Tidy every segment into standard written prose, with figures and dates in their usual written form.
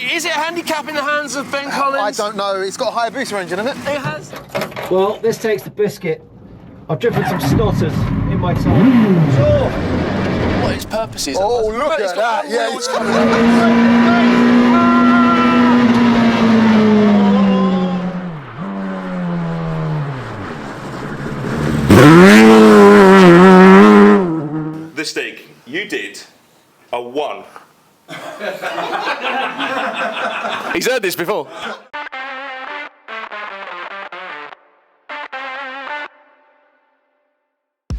Is it a handicap in the hands of Ben Collins? I don't know. It's got a Hayabusa engine, hasn't it? It has. Well, this takes the biscuit. I've driven some snotters in my time. Sure. What its purpose is? Oh, look at that. Yeah, it's coming. The Stig, you did a 1. He's heard this before.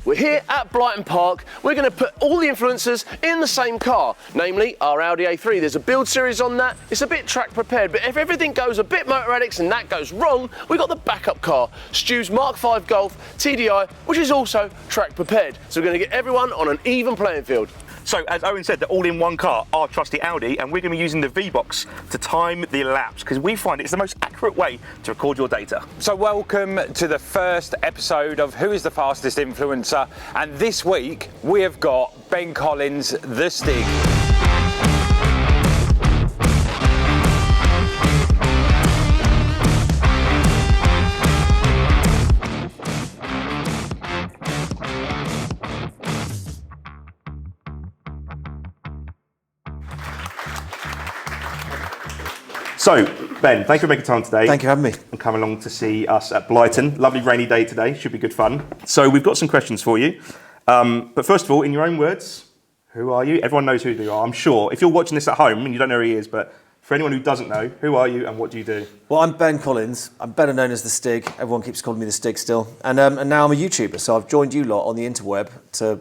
We're here at Brighton Park. We're going to put all the influencers in the same car, namely our Audi A3. There's a build series on that. It's a bit track prepared, but if everything goes a bit Motor Addicts and that goes wrong, we've got the backup car, Stu's Mark V Golf TDI, which is also track prepared. So we're going to get everyone on an even playing field. So, as Owen said, they're all in one car, our trusty Audi, and we're going to be using the VBOX to time the laps, because we find it's the most accurate way to record your data. So welcome to the first episode of Who is the Fastest Influencer, and this week we have got Ben Collins, the Stig. So, Ben, thanks for making time today. Thank you for having me. And come along to see us at Brighton. Lovely rainy day today, should be good fun. So we've got some questions for you. But first of all, in your own words, who are you? Everyone knows who you are, I'm sure. If you're watching this at home and you don't know who he is, but for anyone who doesn't know, who are you and what do you do? Well, I'm Ben Collins. I'm better known as the Stig. Everyone keeps calling me the Stig still. And now I'm a YouTuber, so I've joined you lot on the interweb to,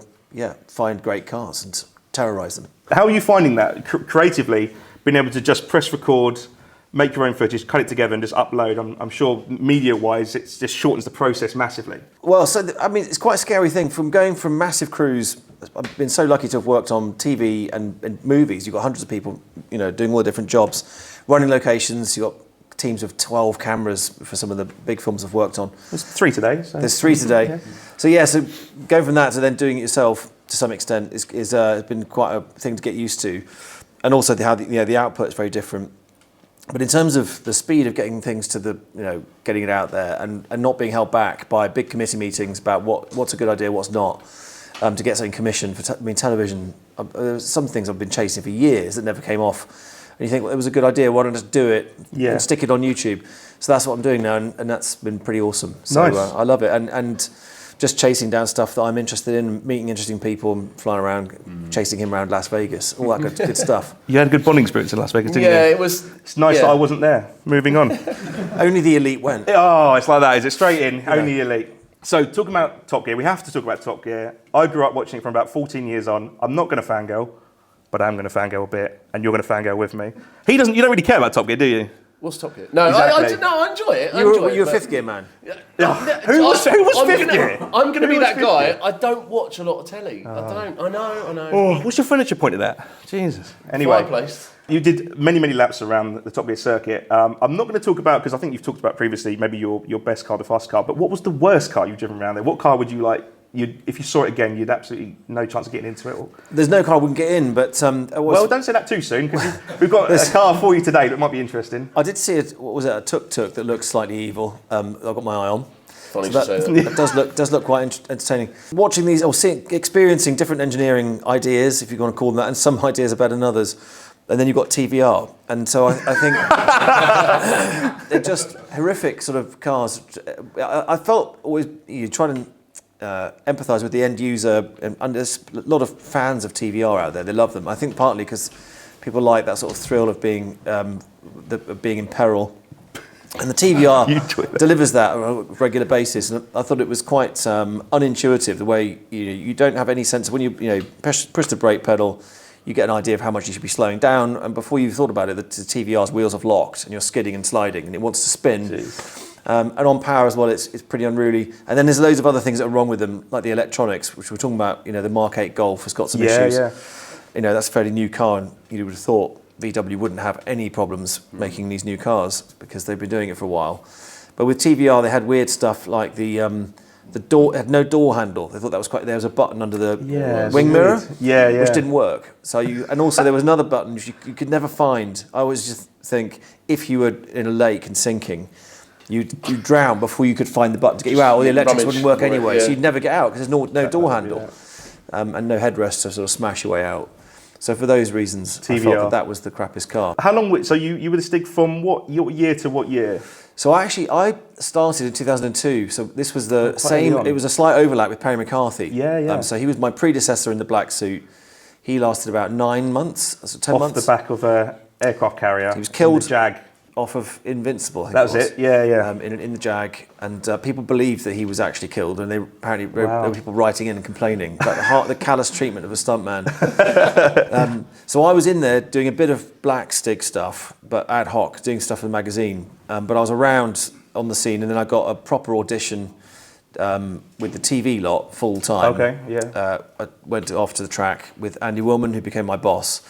find great cars and terrorise them. How are you finding that, creatively, being able to just press record, make your own footage, cut it together and just upload? I'm sure media-wise, it just shortens the process massively. Well, it's quite a scary thing. From going from massive crews, I've been so lucky to have worked on TV and movies. You've got hundreds of people, doing all the different jobs, running locations. You've got teams of 12 cameras for some of the big films I've worked on. There's 3 today. So. There's 3 today. Yeah. So going from that to then doing it yourself to some extent has been quite a thing to get used to. And also how the output is very different. But in terms of the speed of getting things to getting it out there and not being held back by big committee meetings about what's a good idea, what's not, to get something commissioned for television, some things I've been chasing for years that never came off. And you think, well, it was a good idea, why don't I just do it and stick it on YouTube? So that's what I'm doing now, and that's been pretty awesome. So nice. I love it. And just chasing down stuff that I'm interested in, meeting interesting people, and flying around, chasing him around Las Vegas, all that good stuff. You had a good bonding experience in Las Vegas, didn't you? Yeah, it was. It's nice that I wasn't there. Moving on. Only the elite went. Oh, it's like that, is it? Straight in, only the elite. So, talking about Top Gear, we have to talk about Top Gear. I grew up watching it from about 14 years on. I'm not going to fangirl, but I'm going to fangirl a bit, and you're going to fangirl with me. You don't really care about Top Gear, do you? What's Top Gear? No, Exactly. I enjoy it. You're a fifth gear man. Who was fifth gear? I'm going to be that guy. I don't watch a lot of telly. I don't. I know. Oh, what's your furniture pointed at? Jesus. Anyway, Fireplace. you did many laps around the Top Gear circuit. I'm not going to talk about, because I think you've talked about previously, maybe your best car, the fast car, but what was the worst car you've driven around there? What car would you like, if you saw it again, you'd absolutely no chance of getting into it? Or... There's no car I wouldn't get in, but... Well, don't say that too soon, because we've got a car for you today that might be interesting. I did see a tuk tuk that looked slightly evil. I've got my eye on. Funny to say that. That does look quite entertaining. Watching these, or experiencing different engineering ideas, if you want to call them that, and some ideas are better than others. And then you've got TVR. And so I think they're just horrific sort of cars. I felt always, you try to empathise with the end user, and there's a lot of fans of TVR out there. They love them. I think partly because people like that sort of thrill of being in peril. And the TVR delivers that on a regular basis, and I thought it was quite unintuitive. The way you don't have any sense of when you push the brake pedal, you get an idea of how much you should be slowing down, and before you've thought about it, the TVR's wheels have locked, and you're skidding and sliding, and it wants to spin. And on power as well, it's pretty unruly. And then there's loads of other things that are wrong with them, like the electronics, which we're talking about. The Mark 8 Golf has got some issues. That's a fairly new car, and you would have thought VW wouldn't have any problems making these new cars because they've been doing it for a while. But with TVR, they had weird stuff like the The door had no door handle. They thought that was quite. There was a button under the Yeah, wing it's mirror, weird. Yeah. which didn't work. So and also there was another button which you could never find. I always just think if you were in a lake and sinking, you'd drown before you could find the button to get you out, or the electrics wouldn't work anyway. So you'd never get out because there's no door handle and no headrest to sort of smash your way out. So for those reasons, I felt that was the crappiest car. How long? So you were the Stig from what year to what year? So I started in 2002. So this was the same. It was a slight overlap with Perry McCarthy. Yeah. So he was my predecessor in the black suit. He lasted about 9 months, so 10 months. Off the back of an aircraft carrier. He was killed. In the Jag. Off of Invincible, I think that was it. Yeah. In the Jag, and people believed that he was actually killed, and apparently there were people writing in and complaining about the callous treatment of a stuntman. So I was in there doing a bit of black Stig stuff, but ad hoc, doing stuff for the magazine. But I was around on the scene, and then I got a proper audition with the TV lot full time. Okay, yeah. I went off to the track with Andy Willman, who became my boss.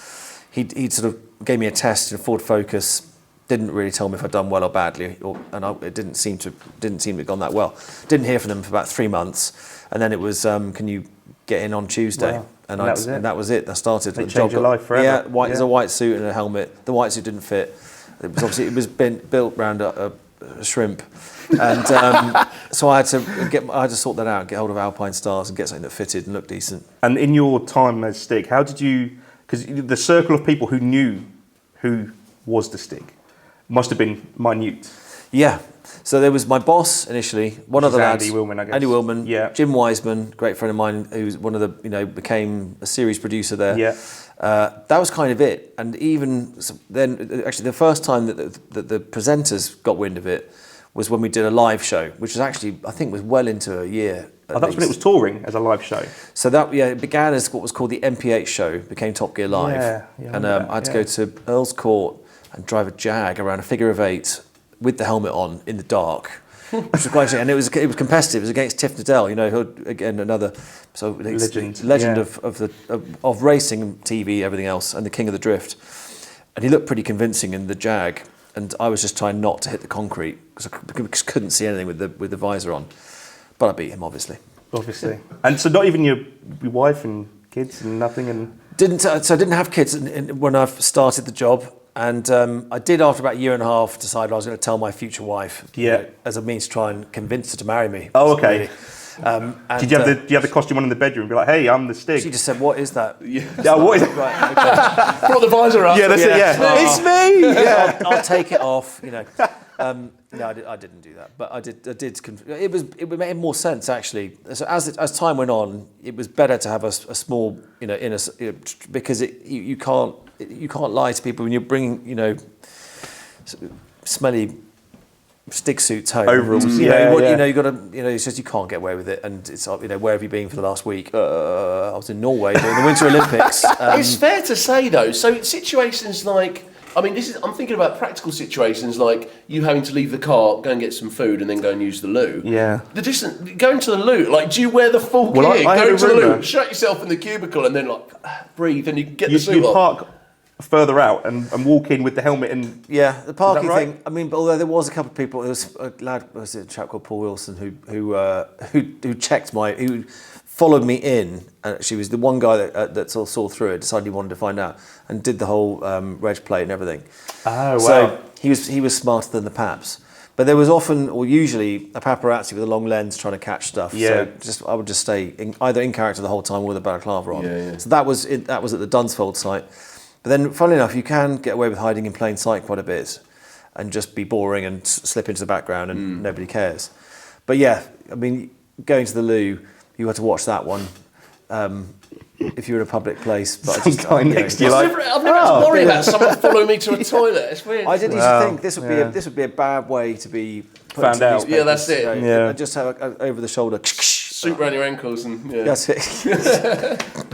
He sort of gave me a test in Ford Focus. Didn't really tell me if I'd done well or badly, it didn't seem to have gone that well. Didn't hear from them for about 3 months, and then it was, can you get in on Tuesday? Wow. And that was it. I started. They changed your life forever. Yeah, there's a white suit and a helmet. The white suit didn't fit. It was built around a shrimp, and so I had to sort that out, get hold of Alpine Stars, and get something that fitted and looked decent. And in your time as Stig, how did you? Because the circle of people who knew who was the Stig must have been minute. Yeah. So there was my boss initially, one of the lads, Andy Willman, I guess. Andy Willman, yeah. Jim Wiseman, great friend of mine, who's one of the became a series producer there. Yeah. That was kind of it, and even then, actually, the first time that the presenters got wind of it was when we did a live show, which was actually, I think, was well into a year. Oh, that's when it was touring as a live show. So it began as what was called the MPH show, became Top Gear Live, and I had to go to Earl's Court and drive a Jag around a figure of 8 with the helmet on in the dark, which was quite interesting. And it was competitive. It was against Tiff Needell, who again another legend of racing, TV, everything else, and the king of the drift. And he looked pretty convincing in the Jag, and I was just trying not to hit the concrete because I couldn't see anything with the visor on. But I beat him, obviously. Obviously. And so not even your wife and kids and nothing, and so I didn't have kids when I started the job. And I did, after about a year and a half, decide I was going to tell my future wife, as a means to try and convince her to marry me. Oh, okay. Really. Did you have the costume on in the bedroom and be like, hey, I'm the Stig? She just said, what is that? Yeah, what is it? Right, okay. Brought the visor up. Yeah, that's it, yeah. It's me! Yeah. I'll take it off, No, I didn't do that, but I did. It made more sense actually. So as time went on, it was better to have a small, because you can't lie to people when you're bringing, smelly Stig suits home. Overalls, you got to, it's just you can't get away with it. And it's, where have you been for the last week? I was in Norway during the Winter Olympics. It's fair to say though. So situations like. I'm thinking about practical situations like you having to leave the car, go and get some food, and then go and use the loo. Yeah. The distance, going to the loo, like, do you wear the full gear? Go to the loo, shut yourself in the cubicle, and then breathe, and you get the suit on. You park further out and walk in with the helmet and. Yeah, the parking right? thing. Although there was a couple of people, there was a lad, was it a chap called Paul Wilson who checked who followed me in. She was the one guy that sort of saw through it, decided he wanted to find out, and did the whole reg plate and everything. Oh, wow. So he was smarter than the paps. But there was often, or usually, a paparazzi with a long lens trying to catch stuff. Yeah. So I would just stay either in character the whole time or with a balaclava on. Yeah. So that was at the Dunsfold site. But then, funnily enough, you can get away with hiding in plain sight quite a bit, and just be boring and slip into the background, and nobody cares. But yeah, going to the loo, you had to watch that one. If you're in a public place, but Some guy next to you, I've never had to worry about someone following me to a toilet. It's weird. I did used to think this would be a bad way to be put Found into out. newspapers. Yeah, that's it. Yeah. Just have over the shoulder. Suit around your ankles and That's it.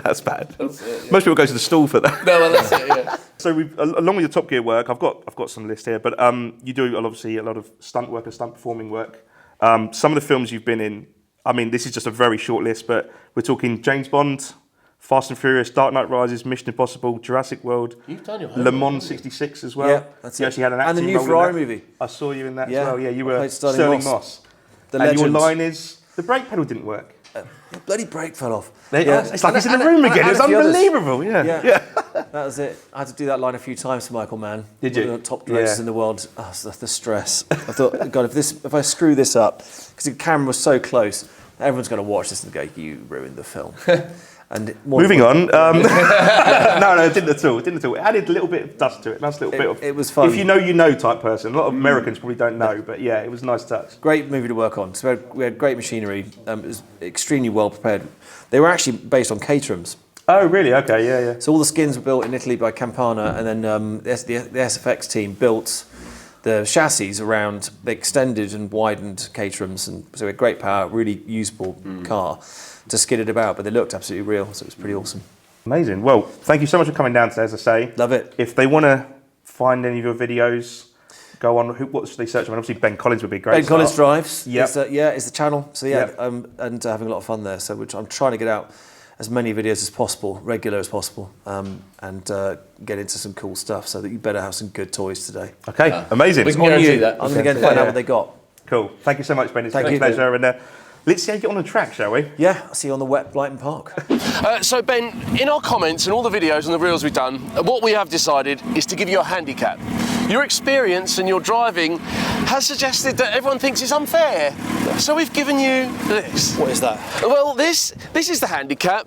That's bad. That's it, yeah. Most people go to the stall for that. No, well, that's it. Yeah. So along with your Top Gear work, I've got some list here, but you do obviously a lot of stunt work and stunt performing work. Some of the films you've been in, this is just a very short list, but we're talking James Bond, Fast and Furious, Dark Knight Rises, Mission Impossible, Jurassic World, You've done your Le Mans '66 as well. Yeah, that's you it. actually had an And acting the new role in Ferrari that. movie. I saw you in that Yeah, as well. Yeah, you I were played Sterling Moss. The and your legend. line is, The brake pedal didn't work. The bloody brake fell off. It's like he's in the room again. It's unbelievable. Yeah. That was it. I had to do that line a few times for Michael Mann. Did you? One of the top racers in the world. Oh, the stress. I thought, God, if I screw this up, because the camera was so close, everyone's going to watch this and go, "You ruined the film." And moving on. No, it didn't at all. It didn't at all. It added a little bit of dust to it. Nice little bit of. It was fun. If you know, you know type person. A lot of Americans probably don't know, but yeah, it was a nice touch. Great movie to work on. So we had great machinery. It was extremely well prepared. They were actually based on caterhams. Oh, really? Okay, yeah. So all the skins were built in Italy by Campana, and then the SFX team built the chassis around. They extended and widened caterhams, and so we had great power, really usable car to skid it about. But they looked absolutely real, so it was pretty awesome. Amazing. Well, thank you so much for coming down today, as I say. Love it. If they want to find any of your videos, go on. What should they search on? Obviously, Ben Collins would be great. Ben Collins Drives. Yeah. It's the channel. So and having a lot of fun there. So I'm trying to get out as many videos as possible, regular as possible, and get into some cool stuff. So that you better have some good toys today. Okay, amazing. We can guarantee that. I'm going to go and find out what they got. Cool. Thank you so much, Ben. It's been a Thank you. pleasure. And let's see how you get on the track, shall we? Yeah, I'll see you on the wet Brighton Park. So Ben, in our comments and all the videos and the reels we've done, what we have decided is to give you a handicap. Your experience and your driving has suggested that everyone thinks it's unfair. So we've given you this. What is that? Well, this is the handicap.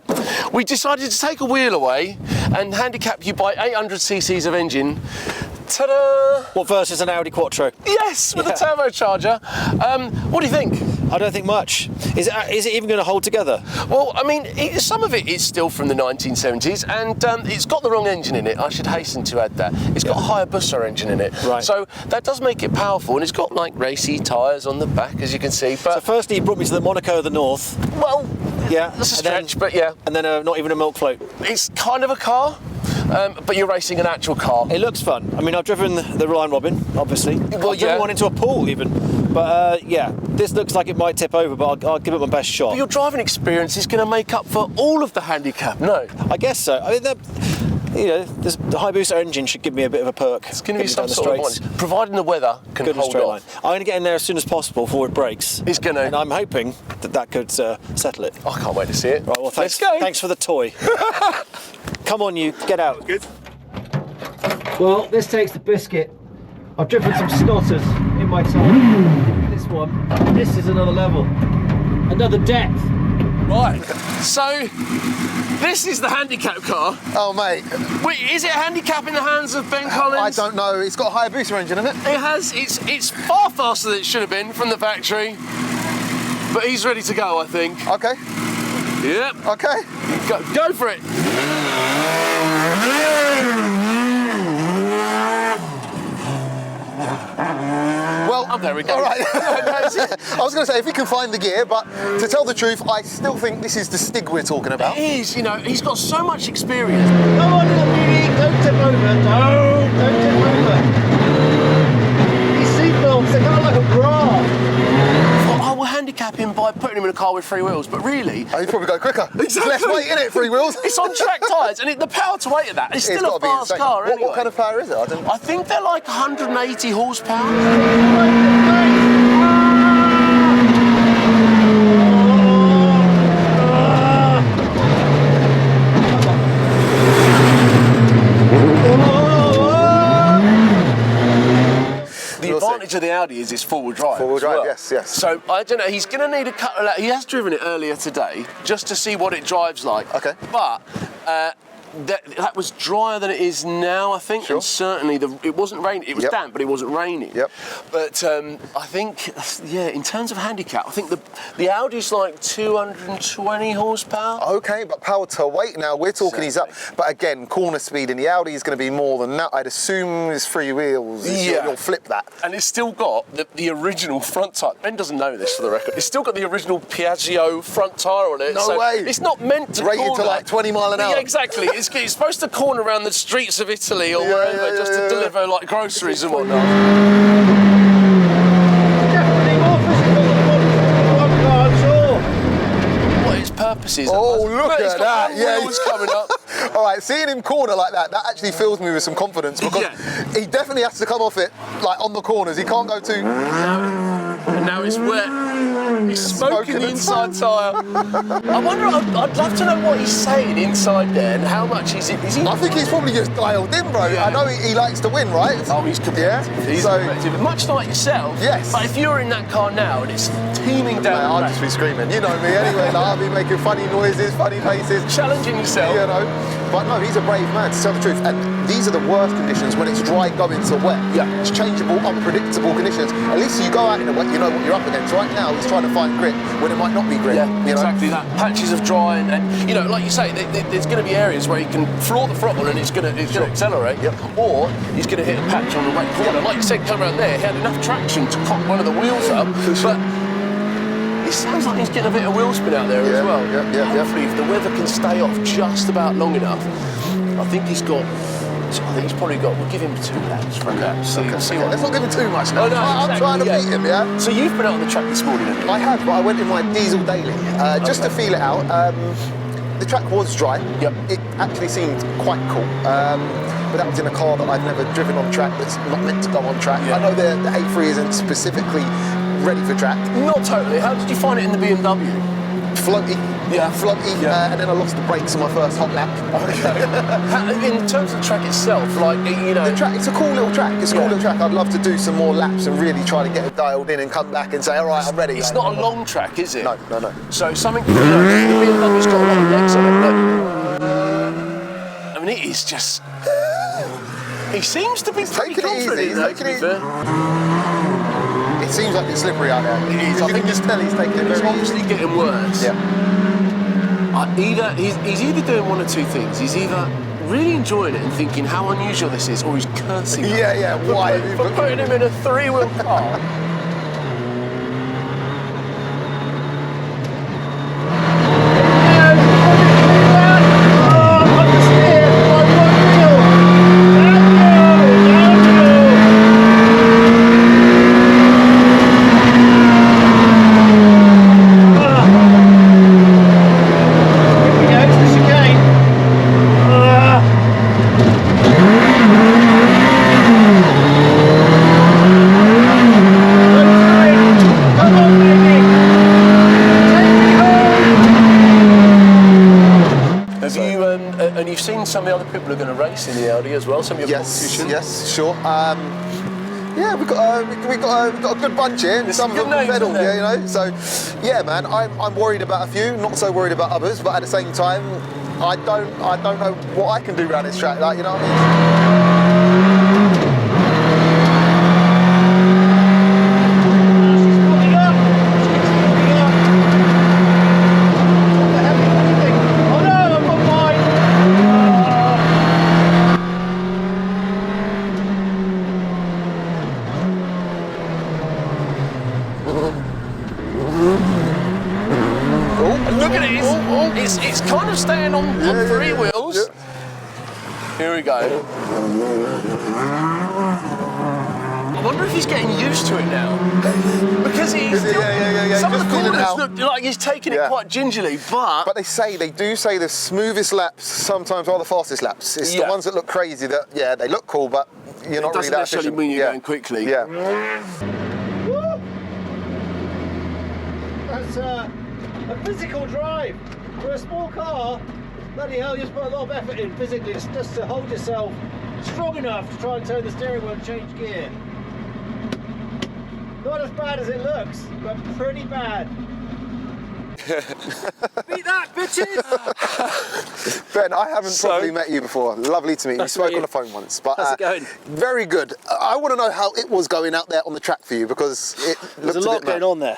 We decided to take a wheel away and handicap you by 800 cc's of engine. Ta-da! What versus an Audi Quattro? Yes, with a turbocharger. What do you think? I don't think much. Is it even going to hold together? Well, I mean, some of it is still from the 1970s, and it's got the wrong engine in it. I should hasten to add that. It's got a Hayabusa engine in it. Right. So that does make it powerful, and it's got like racy tyres on the back, as you can see. But So firstly, you brought me to the Monaco of the North. well, Yeah. that's a and then- stretch, but yeah. And then not even a milk float. It's kind of a car, but you're racing an actual car. It looks fun. I mean, I've driven the Reliant Robin, obviously. Well, I've driven one into a pool even. But yeah, this looks like it might tip over, but I'll give it my best shot. But your driving experience is going to make up for all of the handicap, no? I guess so. I mean, the Hayabusa engine should give me a bit of a perk. It's going to be some sort of one, providing the weather can Good and hold straight off. line. I'm going to get in there as soon as possible before it breaks. It's going to. And I'm hoping that could settle it. I can't wait to see it. Right, well, thanks. Let's go. Thanks for the toy. Come on, you. Get out. Good. Well, this takes the biscuit. I've driven some snotters in my time. This one. This is another level. Another depth. Right. So, this is the handicap car. Oh, mate. Wait, is it a handicap in the hands of Ben Collins? I don't know. It's got a Hayabusa engine in it. It has. It's far faster than it should have been from the factory. But he's ready to go, I think. Okay. Yep. Okay. Go for it. Well, Oh, there we go. All right. I was going to say, if he can find the gear, but to tell the truth, I still think this is the Stig we're talking about. It is, you know, he's got so much experience. Come on, little beauty. Don't tip over. Don't tip over. These seatbelts, they're kind of like a bra. I will handicap him by putting him in a car with three wheels, but really, Oh, he'd probably go quicker. Exactly. Less weight in it, 3 wheels. it's on track tyres, and the power to weight of that is It's still a gotta be fast insane. car. What Anyway. kind of power is it? I think they're like 180 horsepower. The We'll see. advantage of the Audi is it's four-wheel drive. Four-wheel as drive, well. yes. So I don't know. He's going to need a couple. He has driven it earlier today just to see what it drives like. Okay. But that was drier than it is now, I think. Sure. And certainly it wasn't raining. It was Yep. damp, but it wasn't raining. Yep. But I think, yeah, in terms of handicap, I think the Audi's like 220 horsepower. Okay, but power to weight now, we're talking he's up. But again, corner speed in the Audi is going to be more than that. I'd assume it's 3 wheels. Yeah. You'll flip that. And it's still got the original front tyre. Ben doesn't know this for the record. It's still got the original Piaggio front tyre on it. No so way. It's not meant to Rated corner. to like 20 mile an hour. Yeah, exactly. It's supposed to corner around the streets of Italy or wherever just to deliver like groceries and whatnot. Definitely more physical than one car, I'm sure. What its purpose is. Oh, look it's at got that. more wheels coming up. All right, seeing him corner like that actually fills me with some confidence because he definitely has to come off it like on the corners. He can't go too... and now it's wet. He's smoking the inside tyre. I wonder, I'd love to know what he's saying inside there and how much is he... I think he's probably just dialed in, bro. Yeah. I know he likes to win, right? Oh, he's competitive. Yeah? He's So- competitive. Much like yourself. Yes. But if you're in that car now and it's teeming down I'll the just track, be screaming. You know me anyway. Like, I'll be making funny noises, funny faces. challenging yourself. You know, but no, he's a brave man, to tell the truth. And these are the worst conditions when it's dry going to wet. Yeah. It's changeable, unpredictable conditions. At least you go out in the wet, you know what you're up against. Right now, he's trying to find grip when it might not be grip. Yeah, you know? exactly that. Patches of dry and you know, like you say, there's going to be areas where you can floor the throttle and it's going to accelerate. Yep. Or he's going to hit a patch on the right corner. Like you said, come around there, he had enough traction to cock one of the wheels up, but it sounds like he's getting a bit of wheel spin out there as well. Yeah. Hopefully, if the weather can stay off just about long enough, I think he's probably got. We'll give him 2 laps for a lap. See Okay, what. let's not give him too much now. Oh, no, I'm exactly, trying to yeah. beat him, yeah? So you've been out on the track this morning, haven't you? I have, but I went in my diesel daily just to feel it out. The track was dry. Yep. It actually seemed quite cool. But that was in a car that I've never driven on track that's not meant to go on track. Yeah. I know the A3 isn't specifically ready for track. Not totally. How did you find it in the BMW? Floaty. Yeah. Floaty. Yeah. And then I lost the brakes on my first hot lap. In terms of the track itself, like, you know... The track, it's a cool little track. It's a cool Yeah. little track. I'd love to do some more laps and really try to get it dialed in and come back and say, all right, I'm ready. It's not a long track, is it? No. So something, you know, the BMW's got a lot of legs on it, but... I mean, it is just... He seems to be pretty taking it confident, easy, though, he's to be taking it- fair. It seems like it's slippery out there. It is. You I can think just tell he's taking it It's very obviously easy. getting worse. Yeah. He's either doing one or two things. He's either really enjoying it and thinking how unusual this is, or he's cursing us Yeah, why? for putting him in a 3-wheel car. Have you and you've seen some of the other people who are going to race in the Audi as well, some of your competition? Yes, sure. Yeah, we've got a good bunch here. There's some of some them good names, medal, isn't there? yeah, you know. So, yeah, man, I'm worried about a few, not so worried about others, but at the same time, I don't know what I can do around this track. Like, you know what I mean? Look at it, it's kind of staying on 3 wheels. Yeah. Here we go. I wonder if he's getting used to it now. Because he's still, Yeah, some of just the feeling it corners out. look like he's taking it Yeah. quite gingerly, but They do say the smoothest laps sometimes are the fastest laps. It's the Yeah. ones that look crazy that, yeah, they look cool, but you're not it really doesn't that necessarily efficient. mean you're Yeah. going quickly. Yeah. That's a physical drive. For a small car, bloody hell, you just put a lot of effort in physically just to hold yourself strong enough to try and turn the steering wheel and change gear. Not as bad as it looks, but pretty bad. Beat that, bitches! Ben, I haven't So- probably met you before. Lovely to meet you. We Nice to spoke meet on you. the phone once. But, How's it going? Very good. I want to know how it was going out there on the track for you because it There's looked a lot bit mad. going on there.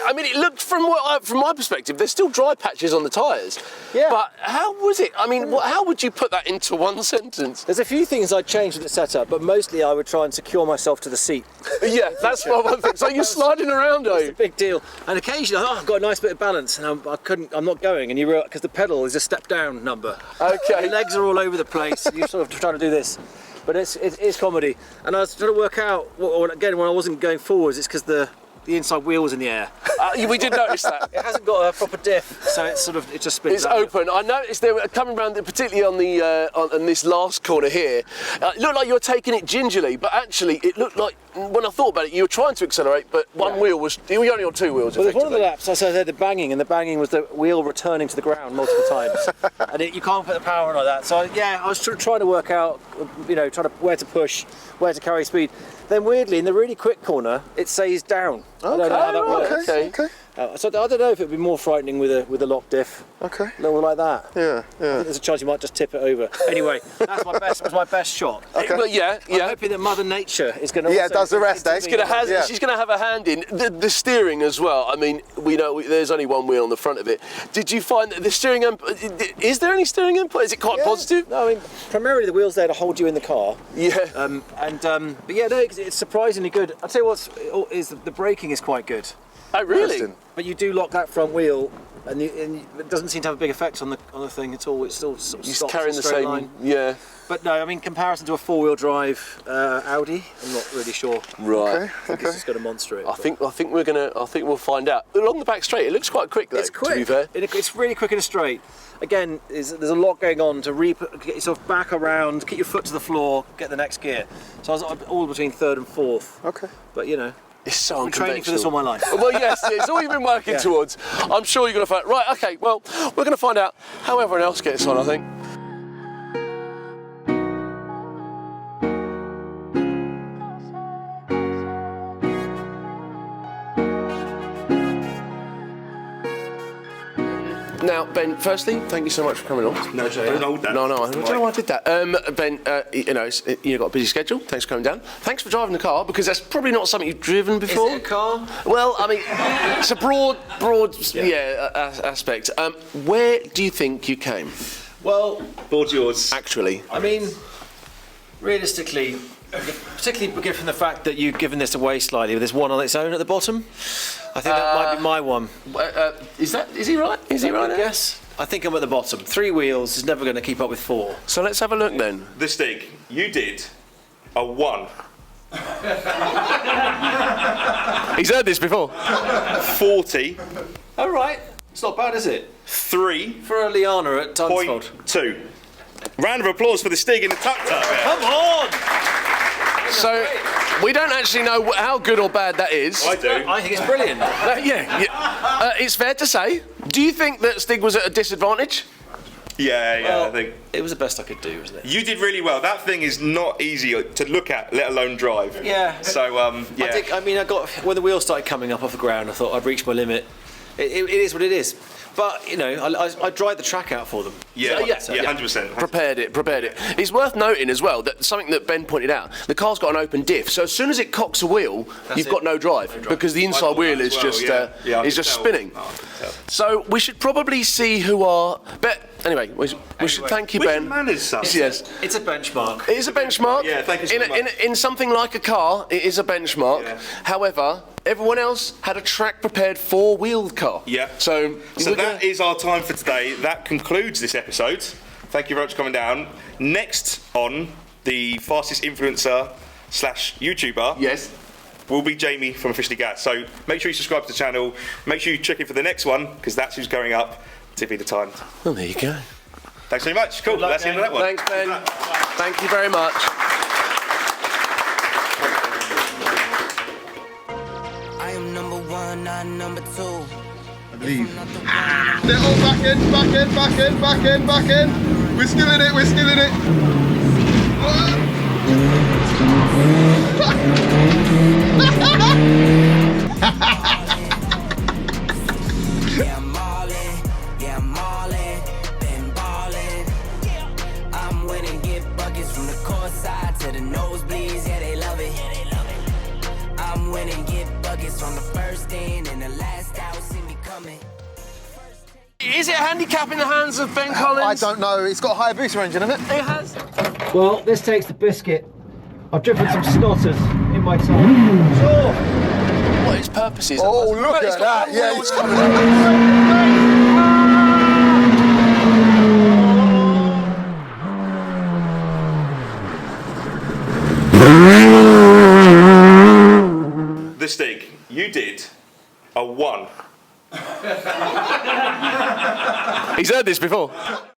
I mean, it looked from my perspective, there's still dry patches on the tyres. Yeah. But how was it? I mean, how would you put that into one sentence? There's a few things I'd change with the setup, but mostly I would try and secure myself to the seat. Yeah, that's my one thing. So you're sliding around, are It's a you? big deal. And occasionally, I've got a nice bit of balance, and I'm not going. And you realize because the pedal is a step down number. Okay. The legs are all over the place. You're sort of trying to do this, but it's comedy. And I was trying to work out. Again, when I wasn't going forwards, it's because the the inside wheel was in the air. We did notice that. It hasn't got a proper diff, so it's sort of it just spins. It's out. open. I noticed they were coming around, particularly on the on this last corner here. It looked like you were taking it gingerly, but actually it looked like when I thought about it, you were trying to accelerate, but one wheel was. You were only on 2 wheels. Well, there's one of the laps. I said the banging, and the banging was the wheel returning to the ground multiple times, and you can't put the power on like that. So I was trying to work out, where to push, where to carry speed. Then weirdly, in the really quick corner, it says down. I don't know how that works. Okay. So I don't know if it would be more frightening with a lock diff. Okay. A little like that. Yeah. I think there's a chance you might just tip it over. Anyway, that was my best shot. Okay. But yeah. I'm hoping that Mother Nature is going to. Yeah, does the rest, eh? She's going to have a hand in the steering as well. I mean, we know there's only one wheel on the front of it. Did you find that the steering is there any steering input? Is it quite positive? No, I mean, primarily the wheel's there to hold you in the car. Yeah. But yeah, no, it's surprisingly good. I'll tell you the braking is quite good. Oh, really? Interesting. But you do lock that front wheel, and it doesn't seem to have a big effect on the thing at all. It's still sort of You're stops carrying in a the straight same. line. Yeah. But no, I mean, comparison to a 4-wheel drive Audi, I'm not really sure. Right. I think it's just going to monster it. I think we'll find out. Along the back straight, it looks quite quick though. It's quick. To be fair. It's really quick in a straight. Again, there's a lot going on to get yourself back around, get your foot to the floor, get the next gear. So I was all between 3rd and 4th. Okay. But It's so I'm training for this all my life. Well, yes, it's all you've been working towards. I'm sure you're going to find. Right, okay, well, we're going to find out how everyone else gets on, I think. Now, Ben, firstly, thank you so much for coming on. No, don't hold that. No, I don't know why I did that. Ben, you've got a busy schedule. Thanks for coming down. Thanks for driving the car, because that's probably not something you've driven before. Is it a car? Well, I mean, it's a broad aspect. Where do you think you came? Well, Board's yours. Actually. I mean, realistically, particularly given the fact that you've given this away slightly, there's one on its own at the bottom. I think that might be my one. Is he right? Is he right? Yes. I think I'm at the bottom. 3 wheels is never going to keep up with 4. So let's have a look then. The Stig, you did a 1. He's heard this before. 40. All right. It's not bad, is it? 3.2. For a Liana at Dunsfold. Round of applause for the Stig in the Tuk Tuk. Come on! So we don't actually know how good or bad that is. I do. I think it's brilliant. It's fair to say. Do you think that Stig was at a disadvantage? Yeah, I think. It was the best I could do, wasn't it? You did really well. That thing is not easy to look at, let alone drive. Yeah. So, yeah. When the wheels started coming up off the ground, I thought I'd reached my limit. It is what it is. But, I dried the track out for them. Yeah, 100%. Prepared it. It's worth noting as well that something that Ben pointed out, the car's got an open diff, so as soon as it cocks a wheel, you've got no drive, because the inside wheel is just spinning. So we should probably see who are... Anyway, we should thank you, Ben. Manners, son. Yes. It's a benchmark. It is a benchmark. Yeah, thank you so much. In something like a car, it is a benchmark. Yeah. However, everyone else had a track-prepared 4-wheeled car. Yeah. So that is our time for today. That concludes this episode. Thank you very much for coming down. Next on the fastest influencer / YouTuber. Yes. Will be Jamie from Officially Gas. So make sure you subscribe to the channel. Make sure you check in for the next one, because that's who's going up. Tippy the time. Well, there you go. Thanks very much. Cool. That's the end of that one. Thanks, Ben. Thank you very much. I am number 1, not number 2. I believe. They're all back in. We're still in it. Yeah, I'm all in, been ballin'. I'm winning, get buckets from the court side to the nosebleeds, yeah, they love it. I'm winning, get buckets from the first in and the last out, see me coming. Is it a handicap in the hands of Ben Collins? I don't know. It's got a Hayabusa engine, hasn't it? It has. Well, this takes the biscuit. I've driven some snotters in my time. Sure. What its purpose is? Oh, look at that. Yeah, it's The Stig. You did a 1. He's heard this before.